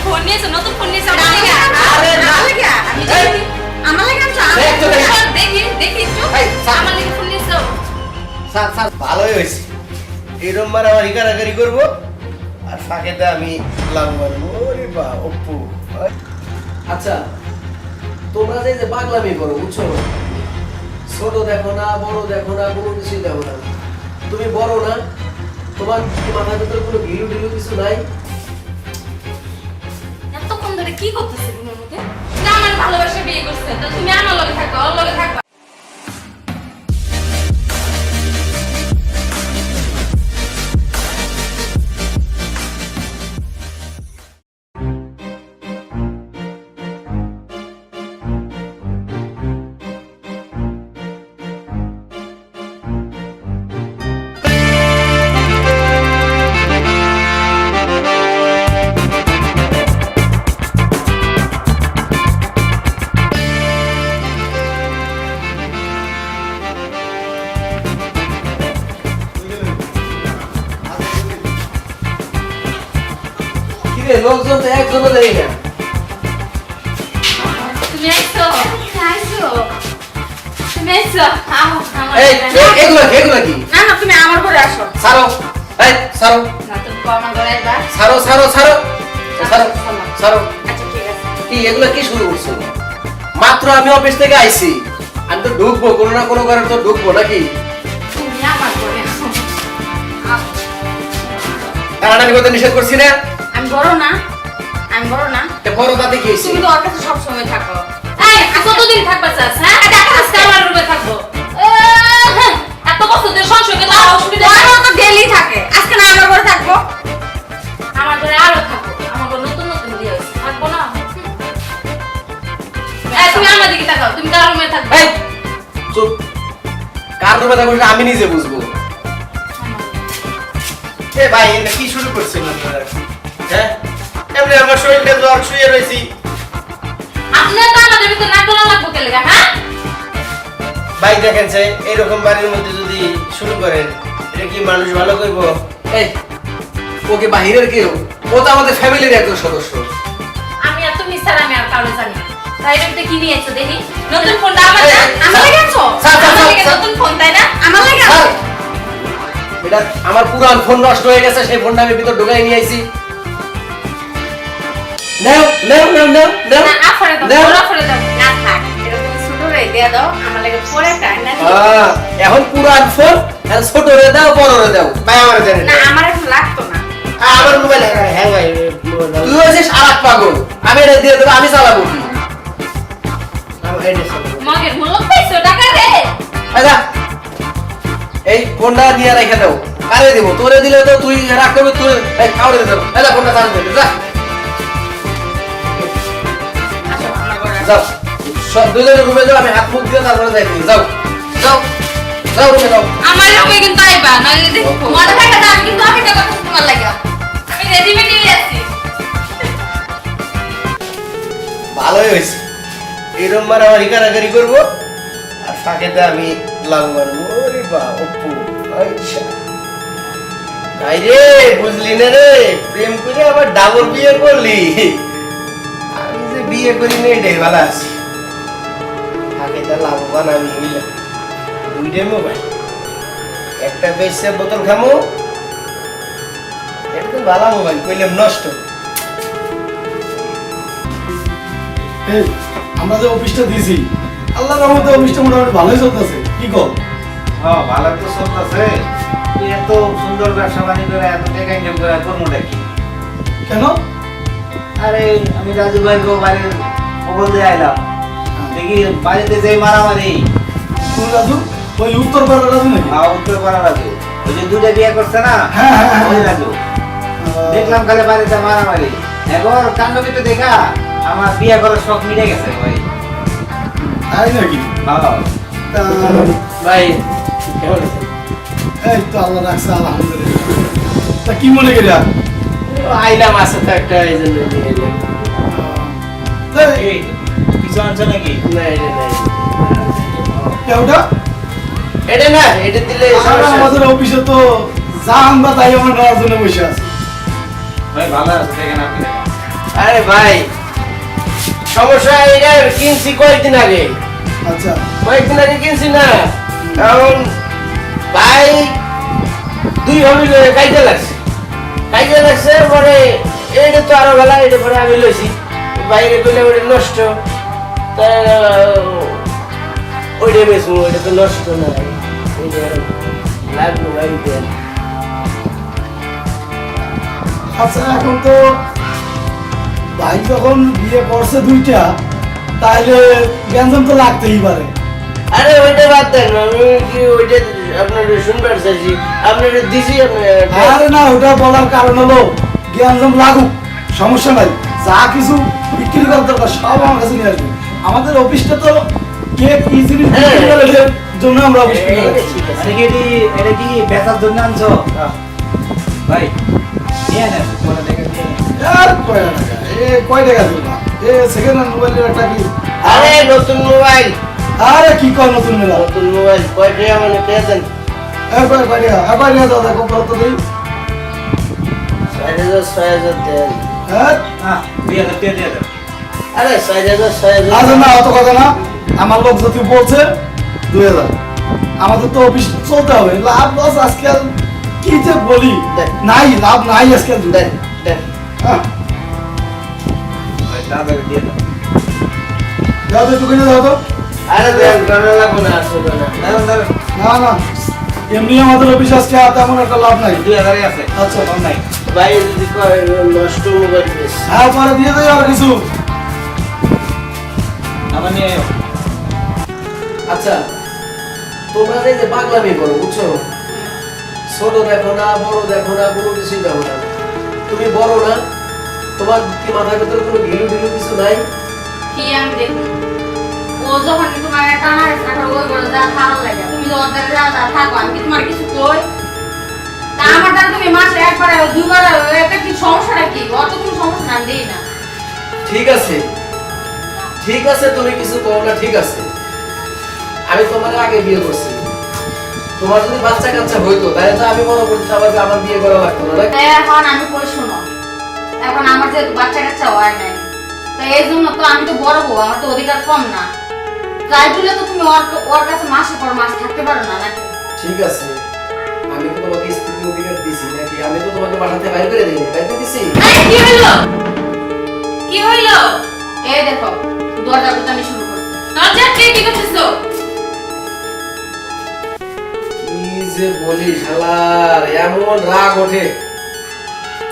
Phone নিয়েছো নতুন phone নিয়েছো আরে না আমি দেখি আমার লাগে দেখি দেখি একটু আমার লাগে ফোন নিয়েছো স্যার ভালোই হয়েছে এরকম বার আমার ইকারাকারি করবো আর ফাঁকেতে আমি লাভ মারবো ওরে বা অপ্পু আচ্ছা তোমরা যে পাগলামি করো বুঝছো ছোট দেখো না বড় দেখো না কোনো কিছুই দেখো না তুমি বড় না তোমার মাথার ভিতরে কোনো গিলু টিলু কিছু নাই এতক্ষণ ধরে কি করতেছিস তোমার মধ্যে না আমার ভালোবাসা বিয়ে করছে তো তুমি আমার লগে থাকো ওর লগে থাকবা লোকজন তো একজনও দেয় না তুমি আইছো তুমি আইছো আমার এগুলো কি না না তুমি আমার ঘরে আসো ছাড়ো ছাড়ো না তুমি আমার ঘরে আসবা ছাড়ো ছাড়ো ছাড়ো ছাড়ো ছাড়ো আচ্ছা ঠিক আছে কি এগুলো কি শুরু করছো মাত্র আমি অফিস থেকে আইছি আমি তো ঢুকবো কোনো না কোনো কারণে তো ঢুকবো নাকি তুমি আমার ঘরে আসো কারণ আমি কথা নিষেধ করছি না আমি বড় না বড় তাতে কি হয়েছে তুমি তো ওর কাছে সব সময় থাকো এই কতদিন থাকবা চাস হ্যাঁ আজকে আমার রুমে থাকবো এত বছর ধরে সংসারে তো অসুবিধা আমার তো ডেইলি থাকে আজকে না আমার ঘরে থাকবো আমার ঘরে আরো থাকো আমার ঘরে নতুন নতুন বিয়ে হয়েছে থাকবো না এই তুমি আমার দিকে তাকাও তুমি কার রুমে থাকবে এই চুপ কার রুমে থাকবো সেটা আমি নিজে বুঝবো এ ভাই এটা কি শুরু করছেন আপনারা হ্যাঁ এমনি আমার শরীরটা জ্বর শুয়ে রয়েছি আপনার তো আমাদের ভিতরে নাক গলা লাগবো কে লাগা হ্যাঁ ভাই দেখেন যে এরকম বাড়ির মধ্যে যদি শুরু করেন এটা কি মানুষ ভালো করবো এই ওকে বাহিরের কেউ ও তো আমাদের ফ্যামিলির একজন সদস্য আমি এত মিস্টার আমি আর কারো জানি না তাই এটা কি নিয়ে এসেছো দেখি নতুন ফোনটা আমার না আমার লাগে আনছো নতুন ফোন তাই না আমার লাগে আনছো এটা আমার পুরান ফোন নষ্ট হয়ে গেছে সেই ফোনটা আমি ভিতর ঢুকাই নিয়ে আইছি নাও নাও নাও নাও নাও না আফরে দাও আফরে দাও না থাক এটা তুমি ছোট রে দিয়ে দাও আমার লাগে পরে টাইম না এখন পুরান ফোন আর ছোট রে দাও বড় রে দাও ভাই আমার জানেন না আমার এখন লাগতো না আমার মোবাইল হ্যাঁ ভাই তুই হচ্ছিস আরাক পাগল আমি এটা দিয়ে দেবো আমি চালাবো কি মগের মূল্য পাইছো টাকা রে আচ্ছা এই ফোনটা নিয়ে রেখে দাও কারে দিব তোরে দিলে তো তুই রাখ করবি তুই এই কাউরে দেবো এই ফোনটা চার্জ দে যা যাও সব দুজনে রুমে যাও আমি হাত মুখ দিয়ে তারপরে যাই যাও যাও যাও রুমে যাও আমার রুমে কিন্তু আইবা নইলে দেখো মনে থাকে না আমি কিন্তু অপেক্ষা করতেছি তোমার লাগা আমি রেডিমেড নিয়ে আসছি ভালোই হয়েছে এরকম বার আমার ইকারাকারি করবো আর ফাঁকেতে আমি লাভ মারবো ওরে বা অপ্পু আচ্ছা তাই রে বুঝলি না রে প্রেম করে আবার ডাবল বিয়ে করলি আমি যে বিয়ে করি না এটাই ভালো আছি ফাঁকেতে লাভবান আমি হইলাম দুইটাই মোবাইল একটা বেশি বোতল খামো এটা তো ভালো মোবাইল কইলাম নষ্ট আমরা যে অফিসটা দিয়েছি আল্লাহর রহমতে অফিসটা মোটামুটি ভালোই চলতেছে কি কর হ্যাঁ ভালো তো চলতেছে তুই এত সুন্দর ব্যবসা বাণিজ্য করে এত টাকা ইনকাম করে কর্মটা কি কেন আরে আমি রাজু ভাই গো বাড়ির খবর দিয়ে আইলাম দেখি বাড়িতে যে মারামারি কোন রাজু ওই উত্তর পাড়ার রাজু নাকি উত্তর পাড়া রাজু ওই যে দুটো বিয়ে করছে না হ্যাঁ, হ্যাঁ, ওই রাজু দেখলাম খালি বাড়িতে মারামারি এবার কাণ্ড কিন্তু দেখা আমার বিয়ে করার শখ মিটে গেছে ভাই তাই নাকি হ্যাঁ তা ভাই কেমন আছেন এই তো আল্লাহ রাখছে আলহামদুলিল্লাহ তা কি মনে করি আর আইলাম আছে তো একটা এই জন্য নিয়ে এলাম এই কিছু আনছো নাকি না এটা নাই কেউটা এটা না এটা দিলে আমাদের অফিসে তো যা আমরা তাই আমার নেওয়ার জন্য বসে আছি ভাই ভালো আছে দেখেন আপনি আরে ভাই সমস্যা এটা কিনছি কয়েকদিন আগে, আচ্ছা কয়েকদিন আগে কিনছি না, এখন ভাই দুই হবি কাইতে লাগছে পরে এটা তো আরো বেলা, এটা পরে আমি লইছি বাইরে গেলে ওটা নষ্ট, তা ওইটা বেশি ওইটা তো নষ্ট না, ওইটা লাগলো ভাই। আচ্ছা এখন তো ভাই যখন বিয়ে করছে দুইটা, তাহলে গ্যাঞ্জাম তো লাগতেই পারে। আরে ওইটা বাদ দেন, আমি কি ওইটা আপনার শুনবার চাইছি, আপনার দিছি আরে না, ওটা বলার কারণ হলো গ্যাঞ্জাম লাগুক, সমস্যা নাই, যা কিছু বিক্রি করার দরকার সব আমার কাছে নিয়ে আসবে। আমাদের অফিসটা তো কেক ইজিলি বিক্রি করে দেওয়ার জন্য আমরা অফিস করে রাখছি। এটা কি বেচার জন্য আনছো ভাই? নিয়ে নেন, পরে দেখে নিয়ে নেন। আর কয় টাকা দিবা? সেকেন্ড হ্যান্ড মোবাইলের একটা কি? আরে নতুন মোবাইল, আরে কি কয় নতুন মেলা? নতুন মোবাইল কয়টা মানে পেয়েছেন? কয় টাকা দাদা কত দিই? 6,000 দেন। হ্যাঁ হ্যাঁ, দিয়ে দাও। আরে 6,000 আচ্ছা না, অত কথা না, আমার লোক যদি বলছে 2000, আমাদের তো অফিস চলতে হবে, লাভ লস আজকাল কি যে বলি, নাই লাভ নাই আজকাল। দেন দেন। হ্যাঁ ভাই, দাদাকে দিয়ে দাও। যাও তো একটু কিনে দাও তো। আরে দেন, টানা লাগবে না, আসবে না। দাঁড়ান, না না, এমনি আমাদের অফিস আজকে তেমন একটা লাভ নাই। 2000 আছে। আচ্ছা কম নাই। ভাই যদি কয় নষ্ট মোবাইল বেশ, হ্যাঁ পরে দিয়ে দেয় আর কিছু। আবার নিয়ে আয়ো। আচ্ছা তোমরা যে পাগলামি করো বুঝছো, ছোট দেখো না বড় দেখো না, কোনো কিছুই দেখো না। তুমি বড় না, তোমার কি মাথার ভিতরে কোনো ঢিলু ঢিলু কিছু নাই? কি আমি দেখুন, ও যখন তোমার টানা রাখা ওই বলে যা ভালো লাগে, তুমি তো অর্ডার যাও যা থাকো, আমি কি তোমার কিছু কই? তা আমার দ্বারা তুমি মাসে একবার দুইবার, এটা কি সমস্যাটা কি? অত কোনো সমস্যা না, দেই না। ঠিক আছে ঠিক আছে, তুমি কিছু করো না, ঠিক আছে। আমি তোমার আগে বিয়ে করছি, তোমার যদি বাচ্চা কাচ্চা হইতো তাহলে তো আমি মনে করছি আমার বিয়ে করা লাগতো না, নাকি? এখন আমি কই শোনো, এখন আমার যে বাচ্চা কাচ্চা হয় নাই, তো এই জন্য তো আমি তো বড় বউ, আমার তো অধিকার কম না, তাই বলে তো তুমি ওর কাছে মাসের পর মাস থাকতে পারো না নাকি? ঠিক আছে, আমি তো তোমাকে স্ত্রীর অধিকার দিছি নাকি? আমি তো তোমাকে বাসাতে বাইরে করে দিইনি, বাইরে দিছি। এই, কি হইলো? কি হইলো? এই দেখো, দরজা কোটানি শুরু করছে। দরজা কে কি করতেছো? কি যে বলি শালার, এমন রাগ ওঠে।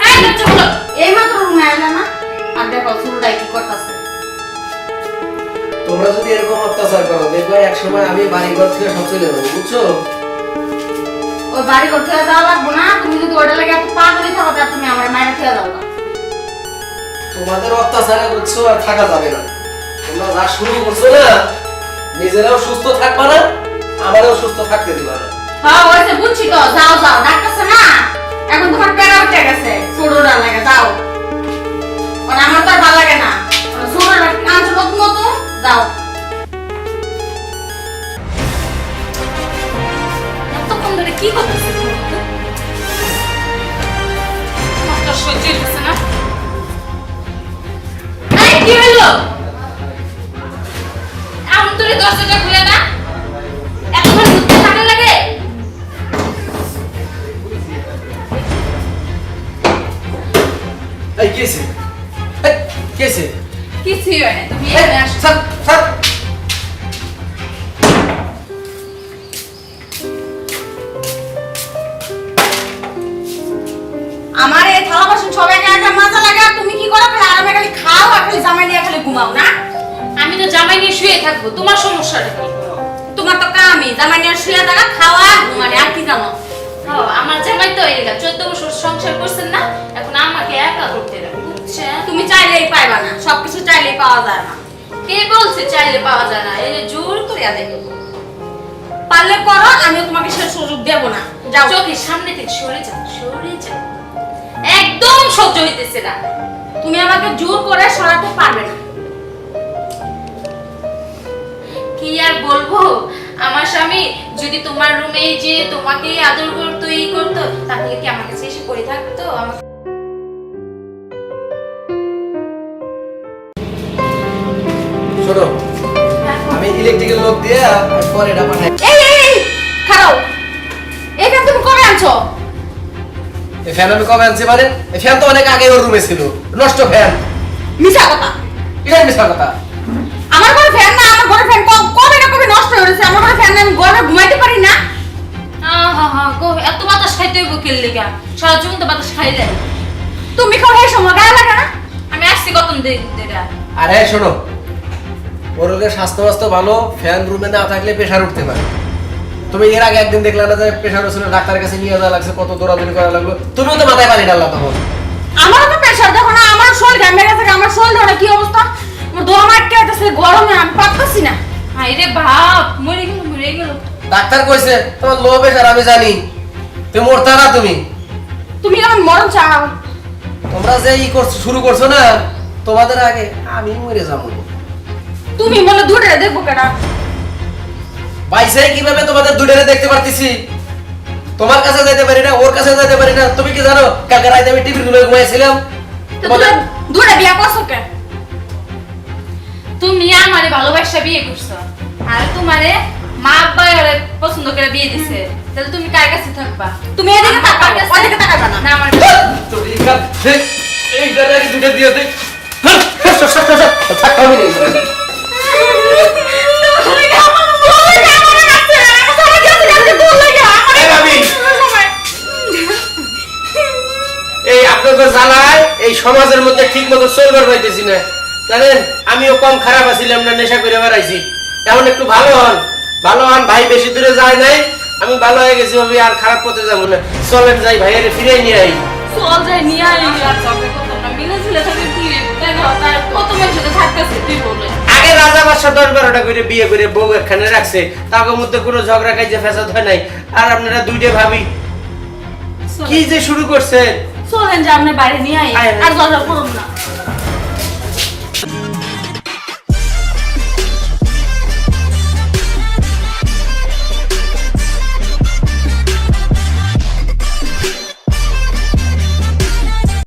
এই দরজা খোলো। এই মাত্র রুমে আইলা না? আর দেখো শুরুটাই কি করতেছে। তোমরা যদি এরকম অত্যাচার করো, দেখবে এক সময় আমি বাড়ি ঘর থেকে সব চলে যাবো, বুঝছো? ওই বাড়ি করতে যাওয়া লাগবো না, তুমি যদি ওটা লাগে এত পাগলি থাকো তাহলে তুমি আমার মায়ের খেয়ে দাও না। তোমাদের অত্যাচারে করছো আর থাকা যাবে না। তোমরা যা শুরু করছো না, নিজেরাও সুস্থ থাকবা না, আমারও সুস্থ থাকতে দিবা না। হ্যাঁ ওইসে বুঝছি তো, যাও যাও, ডাকতেছে না, এখন তোমার প্যারা উঠে গেছে, ছোটটা লাগে, যাও। ওরা আমার তো আর ভালো লাগে না, ছোটটা কাঁচো নতুন নতুন, যাও। এতক্ষণ ধরে কি করতেছে? কষ্ট সহ্য হইতেছে না। এই, কি হইলো? এমন তোরে দরজাটা খুলে না, এতক্ষণ বুঝতে ভালো লাগে? এই কেছে, এই কেছে, কিছুই হয় না, তুমি এই এখানে আসো। ছাড় ছাড়। আমার এই থালা বাসন সবাই একা মজা লাগে, আর তুমি কি করো? খালি আরামে খালি খাও আর খালি জামাই নিয়ে খালি ঘুমাও না? আমি তো জামাই নিয়ে শুয়ে থাকবো, তোমার সমস্যাটা কি? তোমার তো কামই জামাই নিয়ে শুয়ে থাকা, খাওয়া, ঘুমানো, আর কি জানো? আমার জামাই তো এই 14 বছর সংসার করছেন না, এখন আমাকে একা করতে লাগে, বুঝছে? তুমি চাইলেই পাইবা না, সবকিছু চাইলেই পাওয়া যায় না। কে বলছে চাইলে পাওয়া যায় না? এই যে জোর করে দেখো, পারলে করো, আমিও তোমাকে সে সুযোগ দেব না। যাও, চোখের সামনে থেকে সরে যাও, সরে যাও, একদম সহ্য হইতেছে না। তুমি আমাকে জোর করে সরাতে পারবে না। কি আর বলবো, আমার স্বামী যদি তোমার রুমে যে তোমাকে আদর করতো, এই করতো, তাহলে কি আমার কাছে এসে পড়ে থাকতো? আমাকে ইলেকট্রিক্যাল লোক দিয়ে পরে এটা পাঠাই। এই খারাও, এই ফ্যান তুমি কবে আনছো? এই ফ্যান আমি কবে আনছি মানে? এই ফ্যান তো অনেক আগে ওর রুমে ছিল, নষ্ট ফ্যান। মিছা কথা। এটা মিথ্যা কথা। আমার ঘরে ফ্যান না, আমার ঘরে ফ্যান কবে না কবে নষ্ট হয়ে গেছে। আমার ঘরে ফ্যান না, আমি গরমে ঘুমাইতে পারি না। এত বাতাস খাইতে হইব কি লিগা? সারা জীবন তো বাতাস খাই যায়। তুমি খাও এই সময় গায়ে লাগে না? আমি আসছি কতন দিন ধরে। আরে শোনো, ওর লোকের স্বাস্থ্য ভালো, ফ্যান রুমে না থাকলে প্রেশার উঠতে পারে। তুমি এর আগে একদিন দেখলে না যে প্রেশার হচ্ছিল, ডাক্তারের কাছে নিয়ে যাওয়া লাগছে, কত দৌড়াদৌড়ি করা লাগলো। তুমিও তো মাথায় পানি ডাললা তখন। আমারও তো প্রেশার দেখো না, আমার শরীর ঘামে গেছে, আমার শরীর ধরে কি অবস্থা, আমার দম আটকে আছে গরমে, আমি পারতাছি না। আরে বাপ, মরে গেল। ডাক্তার কইছে তোমার লো প্রেশার, আমি জানি তুমি মরতা না। তুমি আমার মরণ চাও। তোমরা যে শুরু করছো না, তোমাদের আগে আমি মরে যাবো। তুমি বলে দূরে দেখবো কেন? বাইসে কিভাবে তোমাদের দুটারে দেখতে পারতেছি? তোমার কাছে যেতে পারি না, ওর কাছে যেতে পারি না। তুমি কি জানো কালকে রাতে আমি টিভির রুমে ঘুমাইছিলাম? দূরে বিয়া করছো কেন? তুমি আমারে ভালোবাসা বিয়ে করছো, আর তোমারে মা আব্বা পছন্দ করে বিয়ে দিছে, তাহলে তুমি কার কাছে থাকবা? তুমি এদিকে তাকাও, ওদিকে তাকাবা না। না আমার তুমি এই দাঁড়াকে দুটো দিয়ে দে। থাক আমি নেই। এই আপনাদের জ্বালায় এই সমাজের মধ্যে ঠিক মতো চলবার পাইতেছি না, জানেন? আমিও কম খারাপ আছিলাম না, নেশা করে বেড়াইছি। এখন একটু ভালো হন, ভাই বেশি দূরে যায় নাই, আমি ভালো হয়ে গেছি ভাবি, আর খারাপ পথে যাবো না। চলেন যাই, ভাইয়ের ফিরে নিয়ে আই। চল যাই নিয়ে আই। আর যাবে কত না মিলে ছিল থাকে কি কেন তার কত মানুষের সাথে থাকতেছে তুই বলে। আগে রাজা বাদশা 10-12টা করে বিয়ে করে বউ একখানে রাখছে, তাদের মধ্যে কোনো ঝগড়া কাজে ফ্যাসাদ হয় নাই। আর আপনারা দুইটা ভাবি কি যে শুরু করছেন। চলেন যে আমরা বাইরে নিয়ে আই, আর জল করুন না।